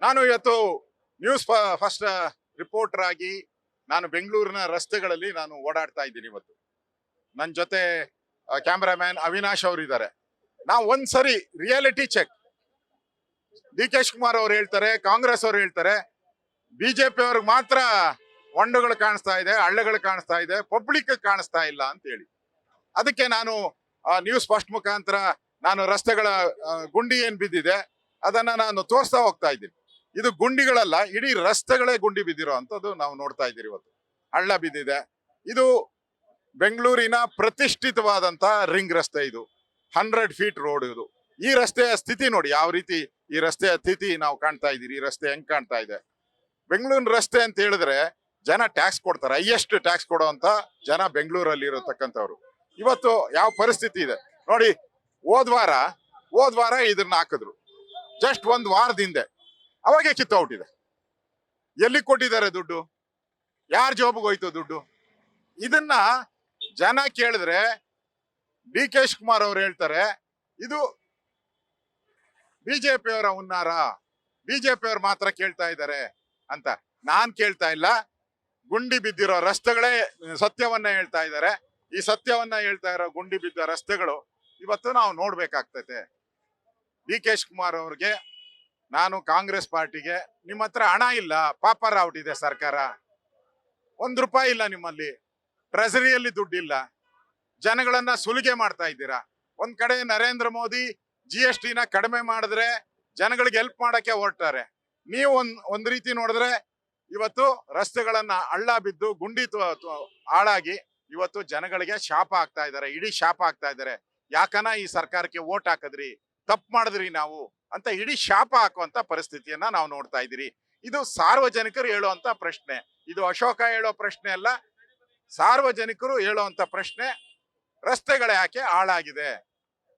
ನಾನು ಇವತ್ತು news first reporter ಆಗಿ ನಾನು ಬೆಂಗಳೂರಿನ ರಸ್ತೆಗಳಲ್ಲಿ ನಾನು ಓಡಾಡ್ತಾ ಇದ್ದೀನಿ. ಇವತ್ತು ನನ್ನ ಜೊತೆ ಕ್ಯಾಮ್ರಾಮ್ಯಾನ್ ಅವಿನಾಶ್ ಅವರು ಇದ್ದಾರೆ. ನಾವು ಒಂದ್ಸರಿ reality check, D K Shivakumar ಅವ್ರು ಹೇಳ್ತಾರೆ, ಕಾಂಗ್ರೆಸ್ ಅವ್ರು ಹೇಳ್ತಾರೆ, ಬಿಜೆಪಿ ಅವ್ರಿಗೆ ಮಾತ್ರ ಹೊಂಡಗಳು ಕಾಣಿಸ್ತಾ ಇದೆ, ಹಳ್ಳಗಳು ಕಾಣಿಸ್ತಾ ಇದೆ, ಪಬ್ಲಿಕ್ ಕಾಣಿಸ್ತಾ ಇಲ್ಲ ಅಂತ ಹೇಳಿ. ಅದಕ್ಕೆ ನಾನು ನ್ಯೂಸ್ ಫಸ್ಟ್ ಮುಖಾಂತರ ನಾನು ರಸ್ತೆಗಳ ಗುಂಡಿ ಏನ್ ಬಿದ್ದಿದೆ ಅದನ್ನ ನಾನು ತೋರಿಸ್ತಾ ಹೋಗ್ತಾ ಇದ್ದೀನಿ. ಇದು ಗುಂಡಿಗಳಲ್ಲ, ಇಡೀ ರಸ್ತೆಗಳೇ ಗುಂಡಿ ಬಿದ್ದಿರೋ ಅಂತದ್ದು ನಾವು ನೋಡ್ತಾ ಇದ್ದೀರಿ. ಇವತ್ತು ಹಳ್ಳ ಬಿದ್ದಿದೆ. ಇದು ಬೆಂಗಳೂರಿನ ಪ್ರತಿಷ್ಠಿತವಾದಂತ ರಿಂಗ್ ರಸ್ತೆ. ಇದು 100 ಫೀಟ್ ರೋಡ್. ಇದು ಈ ರಸ್ತೆಯ ಸ್ಥಿತಿ ನೋಡಿ, ಯಾವ ರೀತಿ ಈ ರಸ್ತೆಯ ಸ್ಥಿತಿ ನಾವು ಕಾಣ್ತಾ ಇದ್ದೀರಿ. ಈ ರಸ್ತೆ ಹೆಂಗ್ ಕಾಣ್ತಾ ಇದೆ. ಬೆಂಗಳೂರಿನ ರಸ್ತೆ ಅಂತ ಹೇಳಿದ್ರೆ ಜನ ಟ್ಯಾಕ್ಸ್ ಕೊಡ್ತಾರೆ, ಹೈಯೆಸ್ಟ್ ಟ್ಯಾಕ್ಸ್ ಕೊಡುವಂತ ಜನ ಬೆಂಗಳೂರಲ್ಲಿ ಇರತಕ್ಕಂಥವ್ರು. ಇವತ್ತು ಯಾವ ಪರಿಸ್ಥಿತಿ ಇದೆ ನೋಡಿ. ಹೋದ್ ವಾರ ಇದನ್ನ ಹಾಕಿದ್ರು, ಜಸ್ಟ್ ಒಂದ್ ವಾರದ ಹಿಂದೆ. ಅವಾಗೆ ಕಿತ್ತೌಟಿದೆ. ಎಲ್ಲಿ ಕೊಟ್ಟಿದ್ದಾರೆ ದುಡ್ಡು? ಯಾರ ಜಾಬ್ಗೆ ಹೋಯ್ತು ದುಡ್ಡು? ಇದನ್ನ ಜನ ಕೇಳಿದ್ರೆ ಡಿ ಕೆ ಶಿವಕುಮಾರ್ ಅವ್ರು ಹೇಳ್ತಾರೆ ಇದು ಬಿಜೆಪಿ ಅವರ ಹುನ್ನಾರ, ಬಿಜೆಪಿ ಅವ್ರು ಮಾತ್ರ ಕೇಳ್ತಾ ಇದ್ದಾರೆ ಅಂತ. ನಾನ್ ಕೇಳ್ತಾ ಇಲ್ಲ. ಗುಂಡಿ ಬಿದ್ದಿರೋ ರಸ್ತೆಗಳೇ ಸತ್ಯವನ್ನ ಹೇಳ್ತಾ ಇದ್ದಾರೆ. ಈ ಸತ್ಯವನ್ನ ಹೇಳ್ತಾ ಇರೋ ಗುಂಡಿ ಬಿದ್ದ ರಸ್ತೆಗಳು ಇವತ್ತು ನಾವು ನೋಡ್ಬೇಕಾಗ್ತೈತೆ. ಡಿ ಕೆ ಶಿವಕುಮಾರ್ ಅವ್ರಿಗೆ, ನಾನು ಕಾಂಗ್ರೆಸ್ ಪಾರ್ಟಿಗೆ, ನಿಮ್ಮ ಹತ್ರ ಹಣ ಇಲ್ಲ, ಪಾಪರ್ ಔಟಿದೆ ಸರ್ಕಾರ, ₹1 ಇಲ್ಲ ನಿಮ್ಮಲ್ಲಿ, ಟ್ರೆಸರಿಯಲ್ಲಿ ದುಡ್ಡಿಲ್ಲ, ಜನಗಳನ್ನ ಸುಲಿಗೆ ಮಾಡ್ತಾ ಇದ್ದೀರಾ. ಒಂದ್ ಕಡೆ ನರೇಂದ್ರ ಮೋದಿ GST ನ ಕಡಿಮೆ ಮಾಡಿದ್ರೆ ಜನಗಳಿಗೆ ಹೆಲ್ಪ್ ಮಾಡಕ್ಕೆ ಹೊರಟಾರೆ. ನೀವು ಒಂದ್ ರೀತಿ ನೋಡಿದ್ರೆ ಇವತ್ತು ರಸ್ತೆಗಳನ್ನ ಹಳ್ಳ ಬಿದ್ದು ಗುಂಡಿ ಹಾಳಾಗಿ ಇವತ್ತು ಜನಗಳಿಗೆ ಶಾಪ ಆಗ್ತಾ ಇದ್ದಾರೆ, ಇಡೀ ಶಾಪ ಆಗ್ತಾ ಇದ್ದಾರೆ. ಯಾಕನ ಈ ಸರ್ಕಾರಕ್ಕೆ ವೋಟ್ ಹಾಕದ್ರಿ, ತಪ್ಪು ಮಾಡಿದ್ರಿ ನಾವು ಅಂತ ಇಡೀ ಶಾಪ ಹಾಕುವಂತ ಪರಿಸ್ಥಿತಿಯನ್ನ ನಾವು ನೋಡ್ತಾ ಇದ್ದೀರಿ. ಇದು ಸಾರ್ವಜನಿಕರು ಹೇಳುವಂತ ಪ್ರಶ್ನೆ. ಇದು ಅಶೋಕ ಹೇಳೋ ಪ್ರಶ್ನೆ ಅಲ್ಲ, ಸಾರ್ವಜನಿಕರು ಹೇಳುವಂತ ಪ್ರಶ್ನೆ. ರಸ್ತೆಗಳು ಯಾಕೆ ಹಾಳಾಗಿದೆ?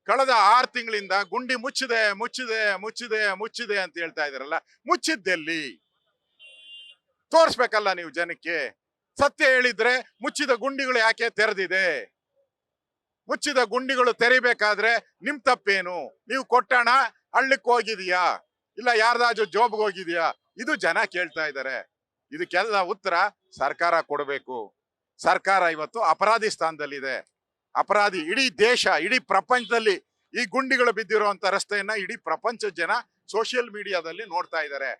ಕಳೆದ 6 ತಿಂಗಳಿಂದ ಗುಂಡಿ ಮುಚ್ಚಿದೆ ಮುಚ್ಚಿದೆ ಮುಚ್ಚಿದೆ ಮುಚ್ಚಿದೆ ಅಂತ ಹೇಳ್ತಾ ಇದಾರಲ್ಲ, ಮುಚ್ಚಿದ್ದೆಲ್ಲಿ ತೋರ್ಸ್ಬೇಕಲ್ಲ ನೀವು ಜನಕ್ಕೆ. ಸತ್ಯ ಹೇಳಿದ್ರೆ ಮುಚ್ಚಿದ ಗುಂಡಿಗಳು ಯಾಕೆ ತೆರೆದಿದೆ? ಮುಚ್ಚಿದ ಗುಂಡಿಗಳು ತೆರಿಬೇಕಾದ್ರೆ ನಿಮ್ ತಪ್ಪೇನು? ನೀವು ಕೊಟ್ಟಣ ಹಳ್ಳಕ್ಕೆ ಹೋಗಿದೀಯಾ, ಇಲ್ಲ ಯಾರ್ದಾಜು ಜೋಬ್ಗೆ ಹೋಗಿದೀಯಾ? ಇದು ಜನ ಕೇಳ್ತಾ ಇದ್ದಾರೆ. ಇದಕ್ಕೆಲ್ಲ ಉತ್ತರ ಸರ್ಕಾರ ಕೊಡಬೇಕು. ಸರ್ಕಾರ ಇವತ್ತು ಅಪರಾಧಿ ಸ್ಥಾನದಲ್ಲಿದೆ. ಅಪರಾಧಿ. ಇಡೀ ದೇಶ, ಇಡೀ ಪ್ರಪಂಚದಲ್ಲಿ ಈ ಗುಂಡಿಗಳು ಬಿದ್ದಿರುವಂತ ರಸ್ತೆಯನ್ನ ಇಡೀ ಪ್ರಪಂಚದ ಜನ ಸೋಷಿಯಲ್ ಮೀಡಿಯಾದಲ್ಲಿ ನೋಡ್ತಾ ಇದ್ದಾರೆ.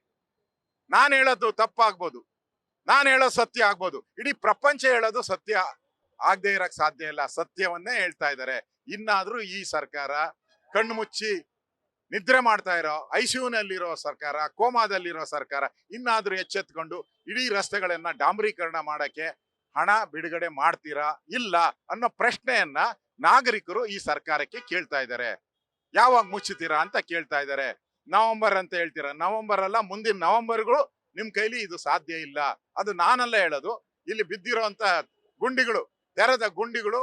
ನಾನ್ ಹೇಳೋದು ತಪ್ಪಾಗ್ಬೋದು, ನಾನ್ ಹೇಳೋದು ಸತ್ಯ ಆಗ್ಬೋದು, ಇಡೀ ಪ್ರಪಂಚ ಹೇಳೋದು ಸತ್ಯ ಆಗದೆ ಇರಕ್ ಸಾಧ್ಯ ಇಲ್ಲ. ಸತ್ಯವನ್ನೇ ಹೇಳ್ತಾ ಇದ್ದಾರೆ. ಇನ್ನಾದ್ರೂ ಈ ಸರ್ಕಾರ ಕಣ್ಣು ಮುಚ್ಚಿ ನಿದ್ರೆ ಮಾಡ್ತಾ ಇರೋ, ICU-ನಲ್ಲಿರೋ ಸರ್ಕಾರ, ಕೋಮಾದಲ್ಲಿರೋ ಸರ್ಕಾರ ಇನ್ನಾದ್ರೂ ಎಚ್ಚೆತ್ಕೊಂಡು ಇಡೀ ರಸ್ತೆಗಳನ್ನ ಡಾಂಬರೀಕರಣ ಮಾಡಕ್ಕೆ ಹಣ ಬಿಡುಗಡೆ ಮಾಡ್ತೀರಾ ಇಲ್ಲ ಅನ್ನೋ ಪ್ರಶ್ನೆಯನ್ನ ನಾಗರಿಕರು ಈ ಸರ್ಕಾರಕ್ಕೆ ಕೇಳ್ತಾ ಇದ್ದಾರೆ. ಯಾವಾಗ ಮುಚ್ಚುತ್ತೀರಾ ಅಂತ ಕೇಳ್ತಾ ಇದ್ದಾರೆ. ನವೆಂಬರ್ ಅಂತ ಹೇಳ್ತೀರಾ. ನವೆಂಬರ್ ಅಲ್ಲ, ಮುಂದಿನ ನವೆಂಬರ್ಗಳು ನಿಮ್ ಕೈಲಿ ಇದು ಸಾಧ್ಯ ಇಲ್ಲ. ಅದು ನಾನಲ್ಲ ಹೇಳೋದು, ಇಲ್ಲಿ ಬಿದ್ದಿರುವಂತ ಗುಂಡಿಗಳು, ತೆರೆದ ಗುಂಡಿಗಳು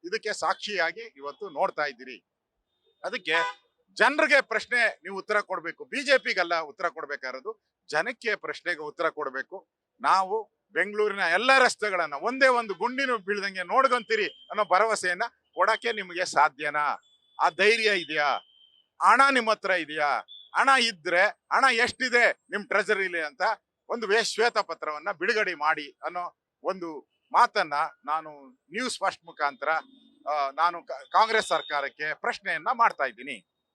ಇದಕ್ಕೆ ಸಾಕ್ಷಿಯಾಗಿ ಇವತ್ತು ನೋಡ್ತಾ ಇದ್ದೀರಿ. ಅದಕ್ಕೆ ಜನರಿಗೆ ಪ್ರಶ್ನೆ ನೀವು ಉತ್ತರ ಕೊಡ್ಬೇಕು. ಬಿಜೆಪಿಗಲ್ಲ ಉತ್ತರ ಕೊಡ್ಬೇಕಾಗಿರೋದು, ಜನಕ್ಕೆ ಪ್ರಶ್ನೆಗೆ ಉತ್ತರ ಕೊಡ್ಬೇಕು. ನಾವು ಬೆಂಗಳೂರಿನ ಎಲ್ಲ ರಸ್ತೆಗಳನ್ನ ಒಂದೇ ಒಂದು ಗುಂಡಿನೂ ಬೀಳ್ದಂಗೆ ನೋಡ್ಕೊಂತೀರಿ ಅನ್ನೋ ಭರವಸೆಯನ್ನ ಕೊಡಕ್ಕೆ ನಿಮಗೆ ಸಾಧ್ಯನಾ? ಆ ಧೈರ್ಯ ಇದೆಯಾ? ಹಣ ನಿಮ್ಮ ಹತ್ರ ಇದೆಯಾ? ಹಣ ಇದ್ರೆ ಹಣ ಎಷ್ಟಿದೆ ನಿಮ್ ಟ್ರೆಜರಿಲಿ ಅಂತ ಒಂದು ಶ್ವೇತ ಪತ್ರವನ್ನ ಬಿಡುಗಡೆ ಮಾಡಿ ಅನ್ನೋ ಒಂದು ಮಾತನ್ನ ನಾನು ನ್ಯೂಸ್ ಫಸ್ಟ್ ಮುಖಾಂತರ ನಾನು ಕಾಂಗ್ರೆಸ್ ಸರ್ಕಾರಕ್ಕೆ ಪ್ರಶ್ನೆಯನ್ನ ಮಾಡ್ತಾ ಇದ್ದೀನಿ.